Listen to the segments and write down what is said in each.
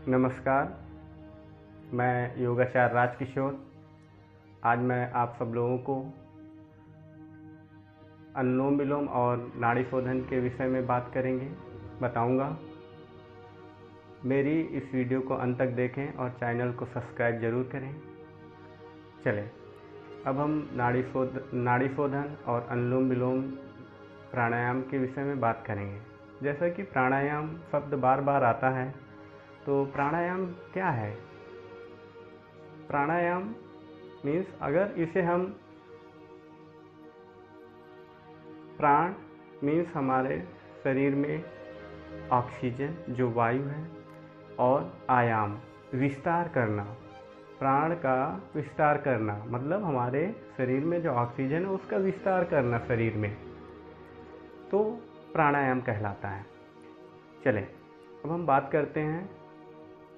नमस्कार, मैं योगाचार्य राजकिशोर। आज मैं आप सब लोगों को अनुलोम विलोम और नाड़ी शोधन के विषय में बताऊंगा। मेरी इस वीडियो को अंत तक देखें और चैनल को सब्सक्राइब जरूर करें। चलें, अब हम नाड़ी शोधन और अनुलोम विलोम प्राणायाम के विषय में बात करेंगे। जैसा कि प्राणायाम शब्द बार बार आता है, तो प्राणायाम क्या है? प्राणायाम मीन्स, अगर इसे हम प्राण मीन्स हमारे शरीर में ऑक्सीजन जो वायु है, और आयाम विस्तार करना, प्राण का विस्तार करना मतलब हमारे शरीर में जो ऑक्सीजन है उसका विस्तार करना शरीर में, तो प्राणायाम कहलाता है। चले, अब हम बात करते हैं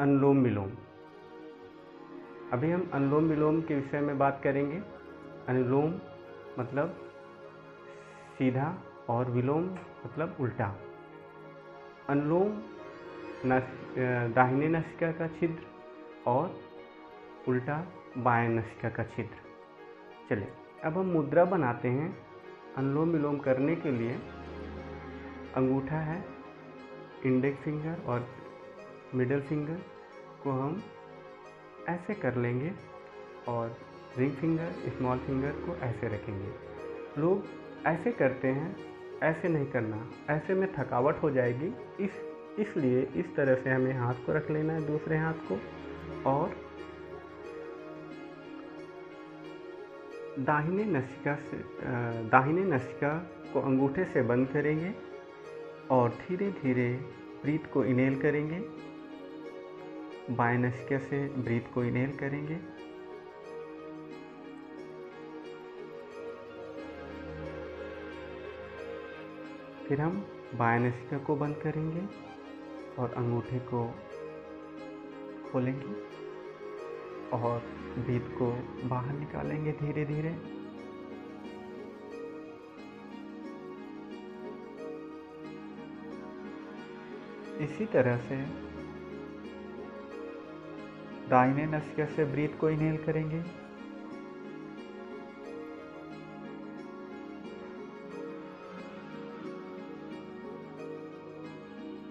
अनुलोम विलोम। अभी हम अनुलोम विलोम के विषय में बात करेंगे। अनुलोम मतलब सीधा और विलोम मतलब उल्टा। अनुलोम दाहिने नासिका का छिद्र और उल्टा बाएं नासिका का छिद्र। चलिए, अब हम मुद्रा बनाते हैं। अनुलोम विलोम करने के लिए अंगूठा है, इंडेक्स फिंगर और मिडिल फिंगर को हम ऐसे कर लेंगे और रिंग फिंगर, स्मॉल फिंगर को ऐसे रखेंगे। लोग ऐसे करते हैं, ऐसे नहीं करना, ऐसे में थकावट हो जाएगी। इसलिए इस तरह से हमें हाथ को रख लेना है, दूसरे हाथ को, और दाहिने नासिका को अंगूठे से बंद करेंगे और धीरे धीरे ब्रीथ को इनहेल करेंगे। बाएं नासिका से ब्रीथ को इनहेल करेंगे। फिर हम बाएं नासिका को बंद करेंगे और अंगूठे को खोलेंगे और ब्रीथ को बाहर निकालेंगे धीरे धीरे। इसी तरह से दाहिने नासिका से ब्रीथ को इनहेल करेंगे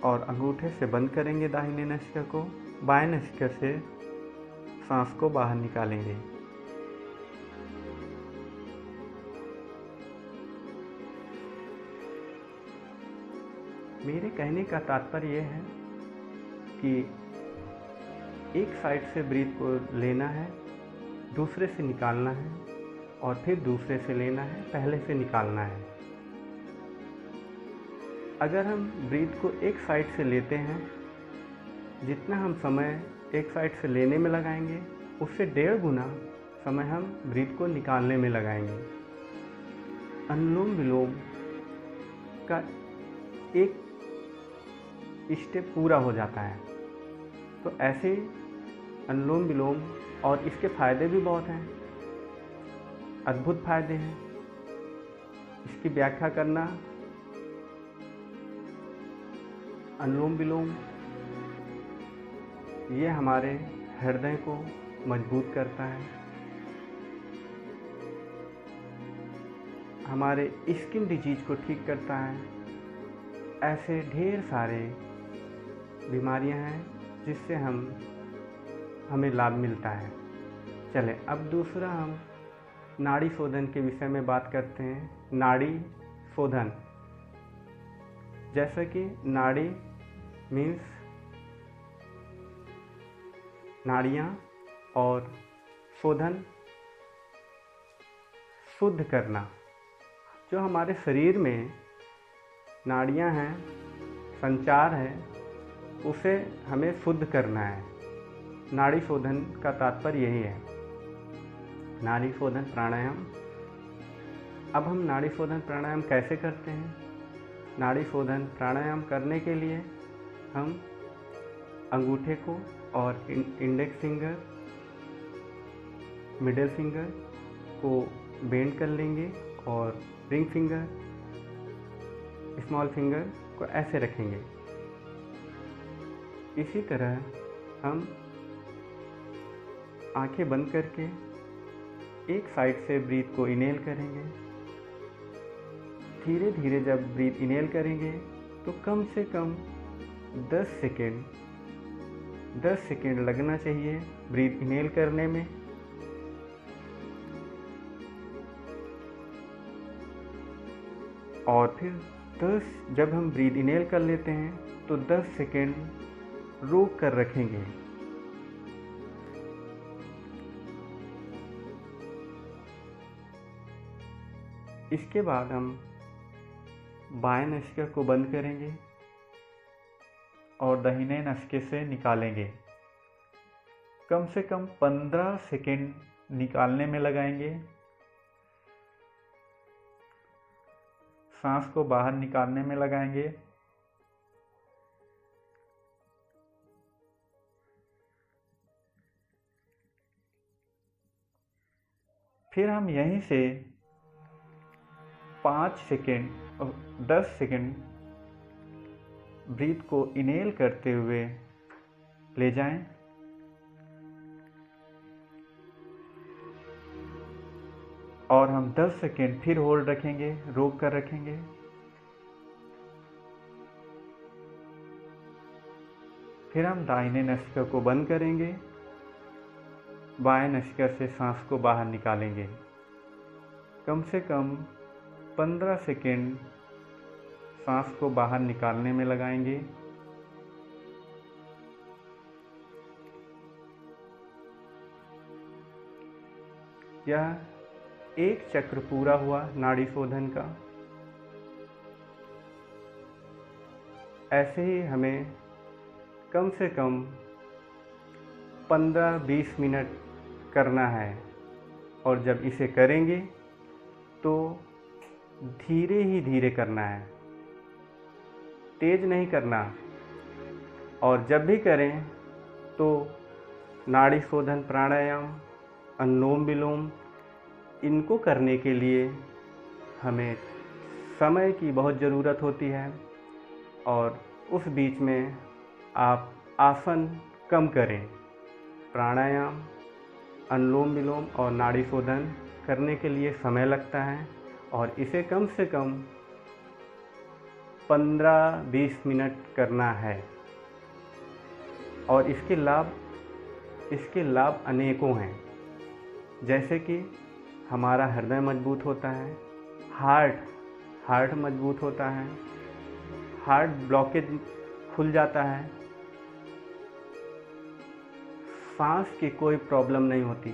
और अंगूठे से बंद करेंगे दाहिने नासिका को। बाएं नासिका से सांस को बाहर निकालेंगे। मेरे कहने का तात्पर्य यह है कि एक साइड से ब्रीथ को लेना है, दूसरे से निकालना है, और फिर दूसरे से लेना है, पहले से निकालना है। अगर हम ब्रीथ को एक साइड से लेते हैं, जितना हम समय एक साइड से लेने में लगाएंगे, उससे 1.5 गुना समय हम ब्रीथ को निकालने में लगाएंगे। अनुलोम विलोम का एक स्टेप पूरा हो जाता है। तो ऐसे अनुलोम विलोम, और इसके फायदे भी बहुत हैं, अद्भुत फायदे हैं। इसकी व्याख्या करना, अनुलोम विलोम ये हमारे हृदय को मजबूत करता है, हमारे स्किन डिजीज को ठीक करता है। ऐसे ढेर सारे बीमारियां हैं जिससे हमें लाभ मिलता है। चले, अब दूसरा हम नाड़ी शोधन के विषय में बात करते हैं। नाड़ी शोधन, जैसा कि नाड़ी मीन्स नाड़ियाँ, और शोधन शुद्ध करना। जो हमारे शरीर में नाड़ियाँ हैं, संचार है, उसे हमें शुद्ध करना है। नाड़ी शोधन का तात्पर्य यही है, नाड़ी शोधन प्राणायाम। अब हम नाड़ी शोधन प्राणायाम कैसे करते हैं? नाड़ी शोधन प्राणायाम करने के लिए हम अंगूठे को और इंडेक्स फिंगर, मिडिल फिंगर को बेंड कर लेंगे और रिंग फिंगर, स्मॉल फिंगर को ऐसे रखेंगे। इसी तरह हम आंखें बंद करके एक साइड से ब्रीथ को इनहेल करेंगे। धीरे धीरे जब ब्रीथ इनहेल करेंगे तो कम से कम 10 सेकेंड लगना चाहिए ब्रीथ इनहेल करने में। और फिर जब हम ब्रीथ इनहेल कर लेते हैं तो 10 सेकेंड रोक कर रखेंगे। इसके बाद हम बाएं नासिका को बंद करेंगे और दाहिने नासिके से निकालेंगे। कम से कम 15 सेकेंड निकालने में लगाएंगे। सांस को बाहर निकालने में लगाएंगे। फिर हम यहीं से 5 सेकेंड और 10 सेकेंड ब्रीथ को इनहेल करते हुए ले जाएं। और हम 10 सेकेंड फिर होल्ड रखेंगे, रोक कर रखेंगे। फिर हम दाहिने नासिका को बंद करेंगे, बाएं नासिका से सांस को बाहर निकालेंगे। कम से कम 15 सेकेंड सांस को बाहर निकालने में लगाएंगे। यह एक चक्र पूरा हुआ नाड़ी शोधन का। ऐसे ही हमें कम से कम 15-20 मिनट करना है। और जब इसे करेंगे तो धीरे ही धीरे करना है, तेज नहीं करना। और जब भी करें तो नाड़ी शोधन प्राणायाम, अनुलोम विलोम, इनको करने के लिए हमें समय की बहुत ज़रूरत होती है। और उस बीच में आप आसन कम करें। प्राणायाम, अनुलोम विलोम और नाड़ी शोधन करने के लिए समय लगता है और इसे कम से कम 15-20 मिनट करना है। और इसके लाभ अनेकों हैं। जैसे कि हमारा हृदय मजबूत होता है, हार्ट मजबूत होता है, हार्ट ब्लॉकेज खुल जाता है, सांस की कोई प्रॉब्लम नहीं होती,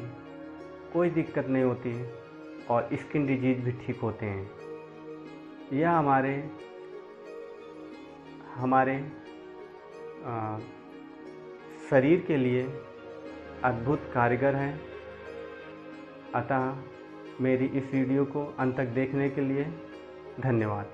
कोई दिक्कत नहीं होती और स्किन डिजीज भी ठीक होते हैं। यह हमारे शरीर के लिए अद्भुत कारगर हैं। अतः मेरी इस वीडियो को अंत तक देखने के लिए धन्यवाद।